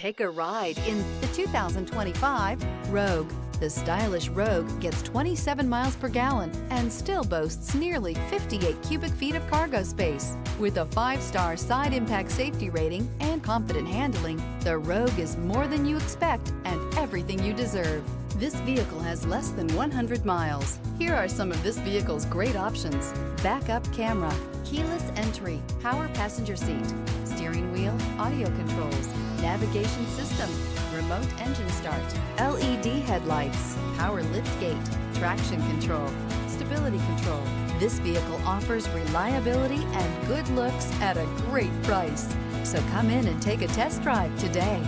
Take a ride in the 2025 Rogue. The stylish Rogue gets 27 miles per gallon and still boasts nearly 58 cubic feet of cargo space. With a 5-star side impact safety rating and confident handling, the Rogue is more than you expect and everything you deserve. This vehicle has less than 100 miles. Here are some of this vehicle's great options: backup camera, keyless entry, power passenger seat, steering wheel audio controls, navigation system, remote engine start, LED headlights, power liftgate, traction control, stability control. This vehicle offers reliability and good looks at a great price. So come in and take a test drive today.